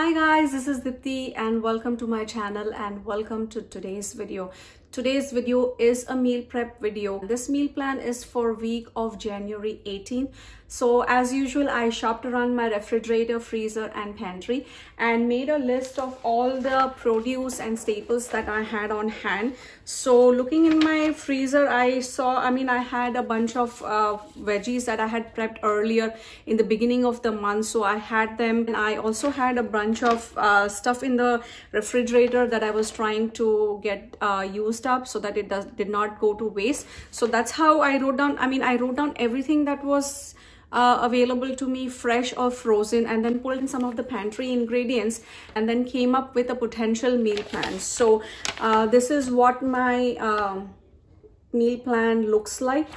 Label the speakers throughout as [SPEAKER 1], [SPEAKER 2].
[SPEAKER 1] Hi guys, this is Dipti and welcome to my channel and welcome to today's video. Today's video is a meal prep video. This meal plan is for week of January 18. So as usual, I shopped around my refrigerator, freezer and pantry and made a list of all the produce and staples that I had on hand. So looking in my freezer, I had a bunch of veggies that I had prepped earlier in the beginning of the month. So I had them, and I also had a bunch of stuff in the refrigerator that I was trying to get used up so that it did not go to waste. So that's how I wrote down, I wrote down everything that was available to me, fresh or frozen, and then pulled in some of the pantry ingredients and then came up with a potential meal plan. So this is what my meal plan looks like.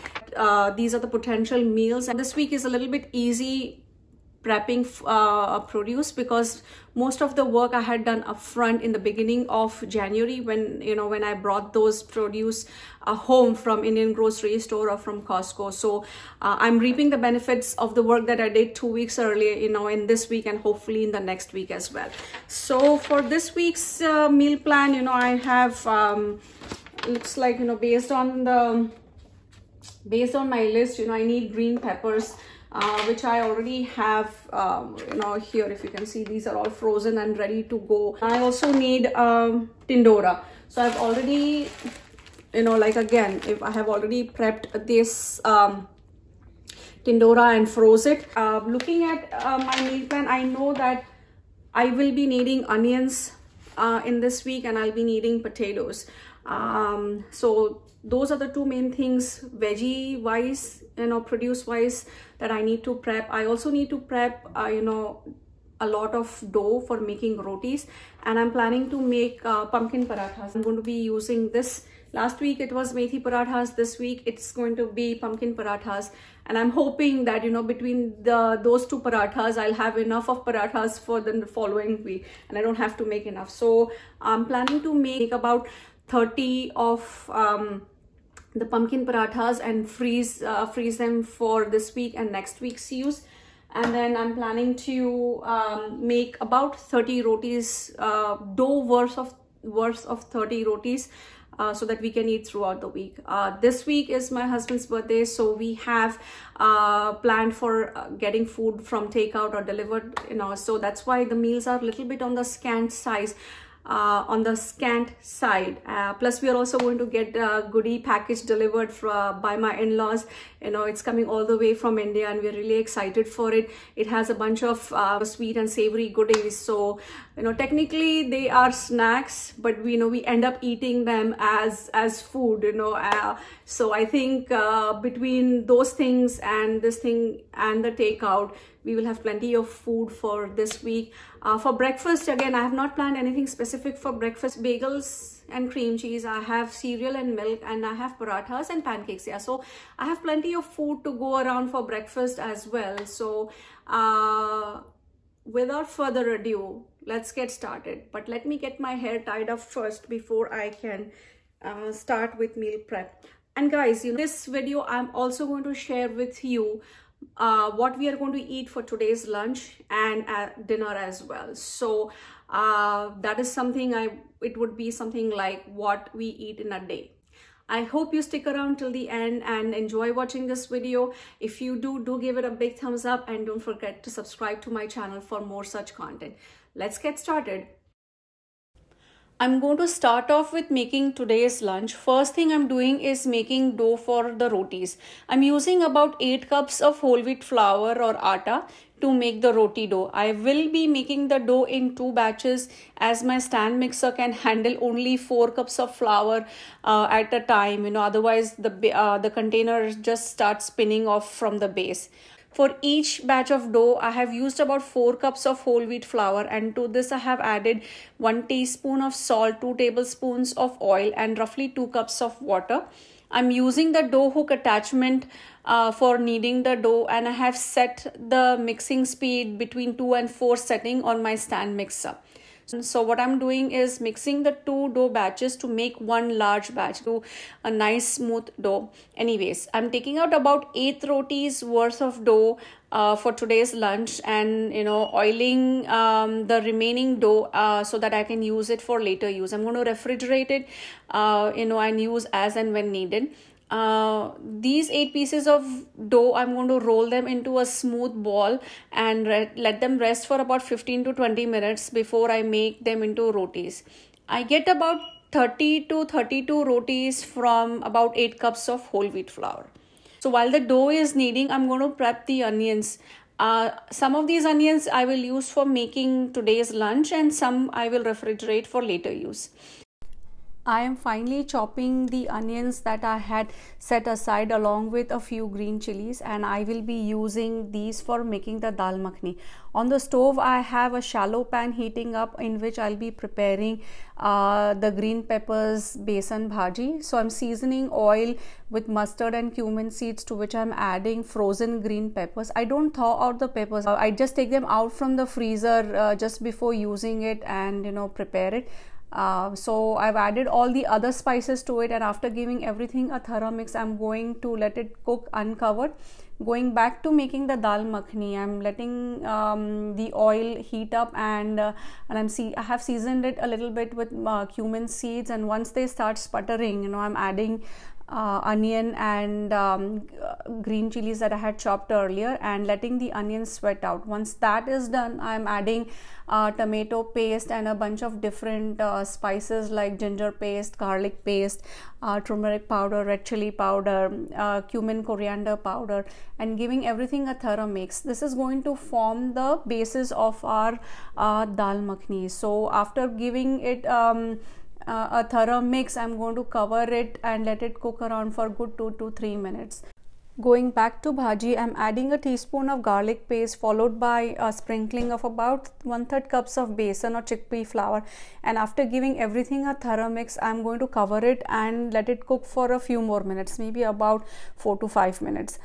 [SPEAKER 1] These are the potential meals, and this week is a little bit easy prepping produce because most of the work I had done upfront in the beginning of January when I brought those produce home from Indian grocery store or from Costco. So I'm reaping the benefits of the work that I did 2 weeks earlier, in this week and hopefully in the next week as well. So for this week's meal plan, I have looks like based on my list, I need green peppers, which I already have here. If you can see, these are all frozen and ready to go. I also need tindora. So I've already if I have already prepped this tindora and froze it. Looking at my meal plan, I know that I will be needing onions in this week, and I'll be needing potatoes. So those are the two main things veggie wise, produce wise, that I need to prep. I also need to prep a lot of dough for making rotis, and I'm planning to make pumpkin parathas. I'm going to be using this. Last week it was methi parathas. This week it's going to be pumpkin parathas, and I'm hoping that between those two parathas I'll have enough of parathas for the following week and I don't have to make enough. So I'm planning to make about 30 of the pumpkin parathas and freeze them for this week and next week's use. And then I'm planning to make about 30 rotis, dough worth of 30 rotis, so that we can eat throughout the week. This week is my husband's birthday, so we have planned for getting food from takeout or delivered, so that's why the meals are a little bit on the scant side. Plus we are also going to get a goodie package delivered by my in-laws. It's coming all the way from India and we're really excited for it. It has a bunch of sweet and savory goodies. So technically they are snacks, but we end up eating them as food. So I think between those things and this thing and the takeout, we will have plenty of food for this week. For breakfast, again, I have not planned anything specific for breakfast. Bagels and cream cheese. I have cereal and milk, and I have parathas and pancakes. Yeah, so I have plenty of food to go around for breakfast as well. So without further ado, let's get started. But let me get my hair tied up first before I can start with meal prep. And guys, this video I'm also going to share with you what we are going to eat for today's lunch and dinner as well. So that is something it would be something like what we eat in a day. I hope you stick around till the end and enjoy watching this video. If you do give it a big thumbs up, and don't forget to subscribe to my channel for more such content. Let's get started. I'm going to start off with making today's lunch. First thing I'm doing is making dough for the rotis. I'm using about 8 cups of whole wheat flour or atta to make the roti dough. I will be making the dough in 2 batches as my stand mixer can handle only 4 cups of flour at a time. Otherwise the container just starts spinning off from the base. For each batch of dough, I have used about 4 cups of whole wheat flour, and to this I have added 1 teaspoon of salt, 2 tablespoons of oil and roughly 2 cups of water. I'm using the dough hook attachment for kneading the dough, and I have set the mixing speed between 2 and 4 setting on my stand mixer. So what I'm doing is mixing the two dough batches to make one large batch to a nice smooth dough. Anyways, I'm taking out about 8 rotis worth of dough for today's lunch, and oiling the remaining dough so that I can use it for later use. I'm going to refrigerate it and use as and when needed. These 8 pieces of dough, I'm going to roll them into a smooth ball and let them rest for about 15 to 20 minutes before I make them into rotis. I get about 30 to 32 rotis from about 8 cups of whole wheat flour. So while the dough is kneading, I'm going to prep the onions. Some of these onions I will use for making today's lunch, and some I will refrigerate for later use. I am finally chopping the onions that I had set aside along with a few green chilies, and I will be using these for making the dal makhani. On the stove I have a shallow pan heating up in which I'll be preparing the green peppers besan bhaji. So I'm seasoning oil with mustard and cumin seeds, to which I'm adding frozen green peppers. I don't thaw out the peppers. I just take them out from the freezer just before using it and prepare it. So I've added all the other spices to it, and after giving everything a thorough mix, I'm going to let it cook uncovered. Going back to making the dal makhani, I'm letting the oil heat up, and I have seasoned it a little bit with cumin seeds, and once they start sputtering, I'm adding onion and green chilies that I had chopped earlier, and letting the onions sweat out. Once that is done, I'm adding tomato paste and a bunch of different spices like ginger paste, garlic paste, turmeric powder, red chili powder, cumin, coriander powder, and giving everything a thorough mix. This is going to form the basis of our dal makhani. So after giving it a thorough mix, I'm going to cover it and let it cook around for good 2 to 3 minutes. Going back to bhaji, I'm adding a teaspoon of garlic paste followed by a sprinkling of about 1/3 cups of besan or chickpea flour, and after giving everything a thorough mix, I'm going to cover it and let it cook for a few more minutes, maybe about 4 to 5 minutes.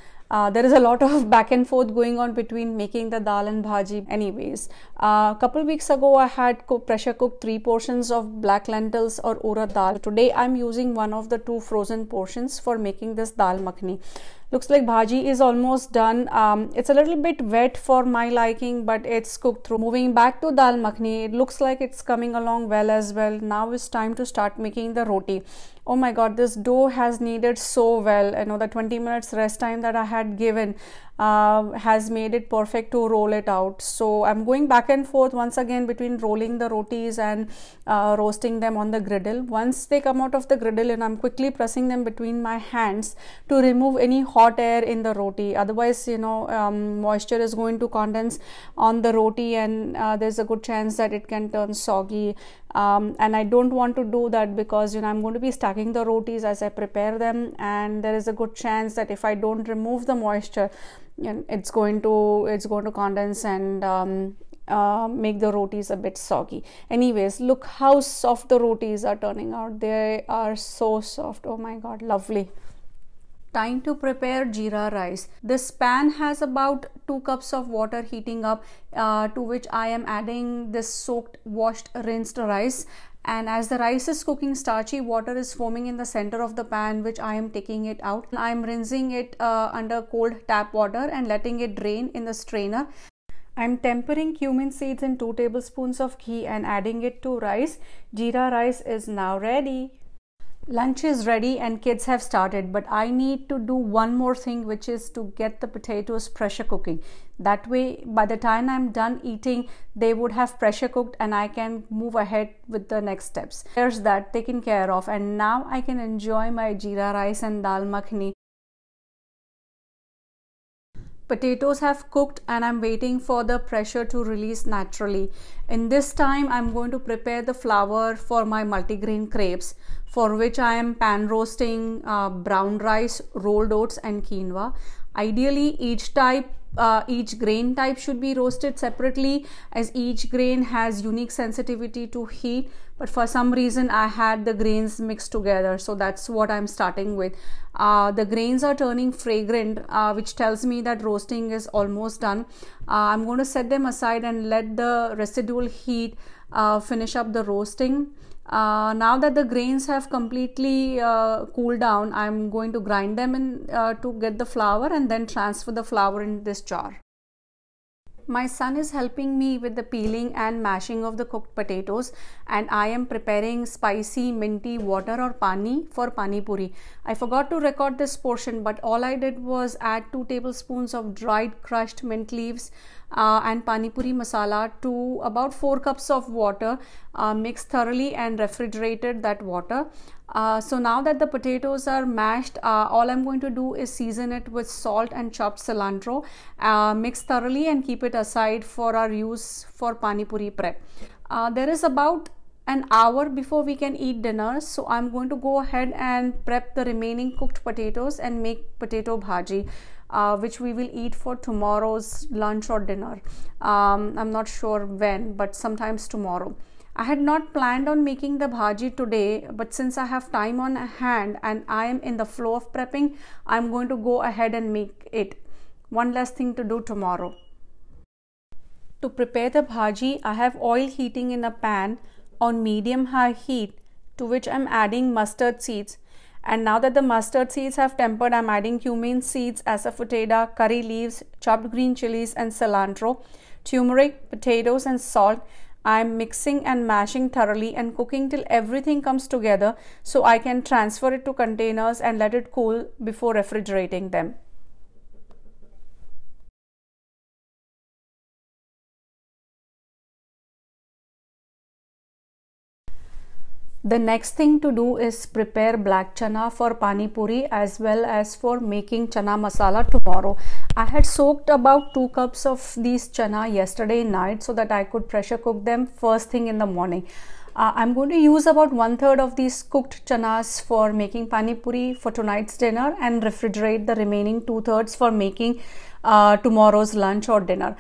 [SPEAKER 1] There is a lot of back and forth going on between making the dal and bhaji. Anyways, a couple weeks ago I had pressure cooked 3 portions of black lentils or urad dal. Today I'm using one of the 2 frozen portions for making this dal makhani. Looks like bhaji is almost done. It's a little bit wet for my liking, but it's cooked through. Moving back to dal makhani, it looks like it's coming along well as well. Now it's time to start making the roti. Oh my god, this dough has kneaded so well. The 20 minutes rest time that I had given has made it perfect to roll it out. So I'm going back and forth once again between rolling the rotis and roasting them on the griddle. Once they come out of the griddle, and I'm quickly pressing them between my hands to remove any hot air in the roti. Otherwise, moisture is going to condense on the roti, and there's a good chance that it can turn soggy. And I don't want to do that because I'm going to be stacking the rotis as I prepare them, and there is a good chance that if I don't remove the moisture, it's going to condense and make the rotis a bit soggy. Anyways, look how soft the rotis are turning out. They are so soft. Oh my god, lovely. Time to prepare jeera rice. This pan has about 2 cups of water heating up, to which I am adding this soaked, washed, rinsed rice. And as the rice is cooking, starchy water is forming in the center of the pan, which I am taking it out. I am rinsing it under cold tap water and letting it drain in the strainer. I'm tempering cumin seeds in 2 tablespoons of ghee and adding it to rice. Jeera rice is now ready. Lunch is ready and kids have started, but I need to do one more thing, which is to get the potatoes pressure cooking. That way, by the time I'm done eating, they would have pressure cooked and I can move ahead with the next steps. There's that taken care of, and now I can enjoy my jeera rice and dal makhani. Potatoes have cooked and I'm waiting for the pressure to release naturally. In this time, I'm going to prepare the flour for my multigrain crepes, for which I am pan roasting brown rice, rolled oats and quinoa. Ideally, each grain type should be roasted separately, as each grain has unique sensitivity to heat. but for some reason I had the grains mixed together, so that's what I'm starting with. The grains are turning fragrant, which tells me that roasting is almost done. I'm going to set them aside and let the residual heat finish up the roasting. Now that the grains have completely cooled down, I'm going to grind them in to get the flour and then transfer the flour in this jar. My son is helping me with the peeling and mashing of the cooked potatoes, and I am preparing spicy minty water or pani for pani puri. I forgot to record this portion, but all I did was add 2 tablespoons of dried crushed mint leaves and pani puri masala to about 4 cups of water, mixed thoroughly and refrigerated that water. So now that the potatoes are mashed, all I'm going to do is season it with salt and chopped cilantro, mix thoroughly and keep it aside for our use for pani puri prep. There is about an hour before we can eat dinner, so I'm going to go ahead and prep the remaining cooked potatoes and make potato bhaji, which we will eat for tomorrow's lunch or dinner. I'm not sure when, but sometimes tomorrow. I had not planned on making the bhaji today, but since I have time on hand and I am in the flow of prepping, I'm going to go ahead and make it. One less thing to do tomorrow. To prepare the bhaji, I have oil heating in a pan on medium-high heat, to which I'm adding mustard seeds. And now that the mustard seeds have tempered, I'm adding cumin seeds, asafoetida, curry leaves, chopped green chilies and cilantro, turmeric, potatoes and salt. I'm mixing and mashing thoroughly and cooking till everything comes together, so I can transfer it to containers and let it cool before refrigerating them. The next thing to do is prepare black chana for pani puri as well as for making chana masala tomorrow. I had soaked about 2 cups of these chana yesterday night so that I could pressure cook them first thing in the morning. I'm going to use about 1/3 of these cooked chanas for making pani puri for tonight's dinner and refrigerate the remaining 2/3 for making tomorrow's lunch or dinner.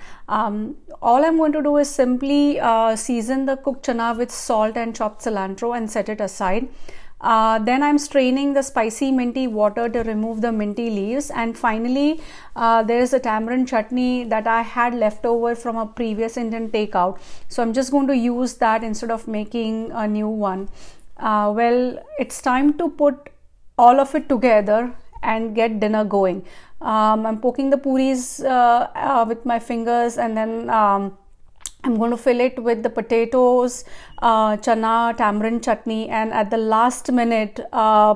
[SPEAKER 1] All I'm going to do is simply season the cooked chana with salt and chopped cilantro and set it aside. Then I'm straining the spicy minty water to remove the minty leaves, and finally there is a tamarind chutney that I had left over from a previous Indian takeout, so I'm just going to use that instead of making a new one. Well, it's time to put all of it together and get dinner going. I'm poking the puris with my fingers, and then I'm going to fill it with the potatoes, chana, tamarind chutney, and at the last minute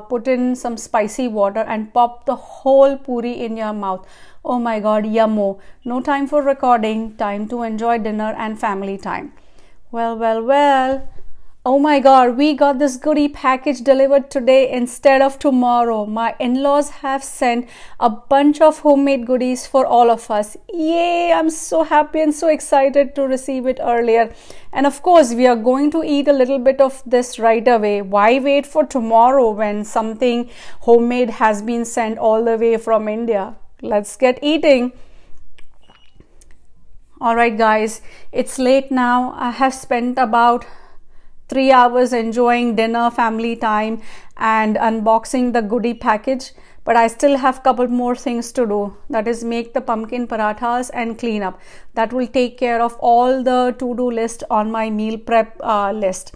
[SPEAKER 1] put in some spicy water and pop the whole puri in your mouth. Oh my god, yummo. No time for recording, time to enjoy dinner and family time. Well. Oh my god, we got this goodie package delivered today instead of tomorrow. My in-laws have sent a bunch of homemade goodies for all of us. Yay, I'm so happy and so excited to receive it earlier. And of course, we are going to eat a little bit of this right away. Why wait for tomorrow when something homemade has been sent all the way from India? Let's get eating. Alright guys, it's late now. I have spent about 3 hours enjoying dinner, family time, and unboxing the goodie package, but I still have a couple more things to do. That is make the pumpkin parathas and clean up. That will take care of all the to-do list on my meal prep list.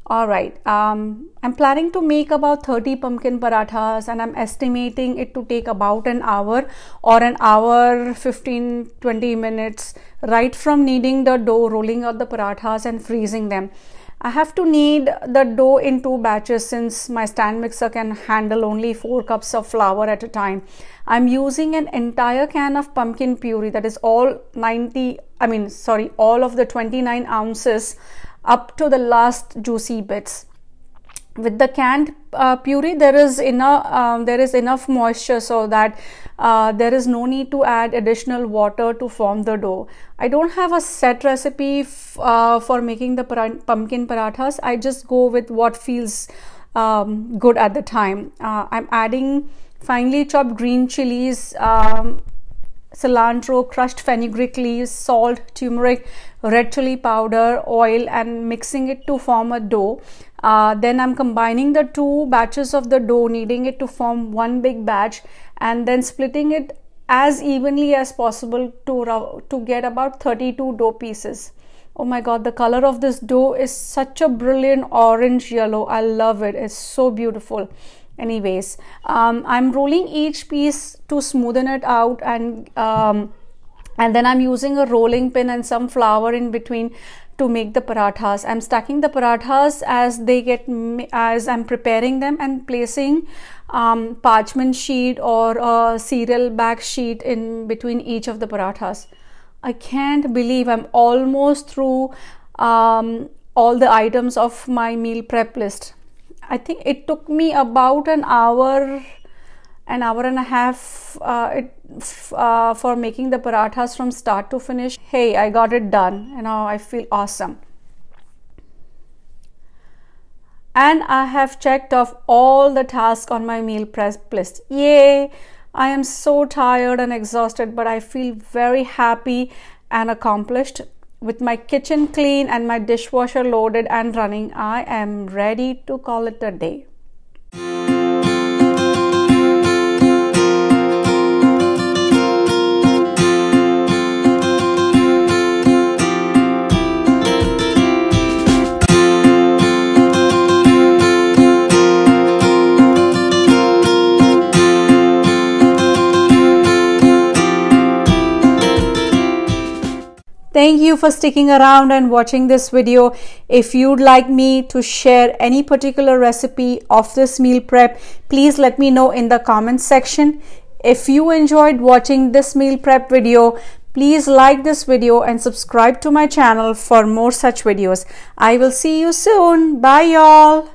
[SPEAKER 1] Alright, I'm planning to make about 30 pumpkin parathas, and I'm estimating it to take about an hour or an hour 15-20 minutes, right from kneading the dough, rolling out the parathas and freezing them. I have to knead the dough in 2 batches since my stand mixer can handle only 4 cups of flour at a time. I'm using an entire can of pumpkin puree, that is all of the 29 ounces up to the last juicy bits. With the canned puree, there is enough moisture so that there is no need to add additional water to form the dough. I don't have a set recipe for making the pumpkin parathas. I just go with what feels good at the time. I'm adding finely chopped green chilies cilantro, crushed fenugreek leaves, salt, turmeric, red chili powder, oil, and mixing it to form a dough. Then I'm combining the two batches of the dough, kneading it to form one big batch, and then splitting it as evenly as possible to get about 32 dough pieces. Oh my god, the color of this dough is such a brilliant orange yellow. I love it. It's so beautiful. Anyways, I'm rolling each piece to smoothen it out, and then I'm using a rolling pin and some flour in between to make the parathas. I'm stacking the parathas as I'm preparing them, and placing parchment sheet or a cereal bag sheet in between each of the parathas. I can't believe I'm almost through all the items of my meal prep list. I think it took me about an hour and a half for making the parathas from start to finish. Hey, I got it done. I feel awesome. And I have checked off all the tasks on my meal prep list. Yay! I am so tired and exhausted, but I feel very happy and accomplished. With my kitchen clean and my dishwasher loaded and running, I am ready to call it a day. Thank you for sticking around and watching this video. If you'd like me to share any particular recipe of this meal prep, please let me know in the comments section. If you enjoyed watching this meal prep video, please like this video and subscribe to my channel for more such videos. I will see you soon. Bye y'all.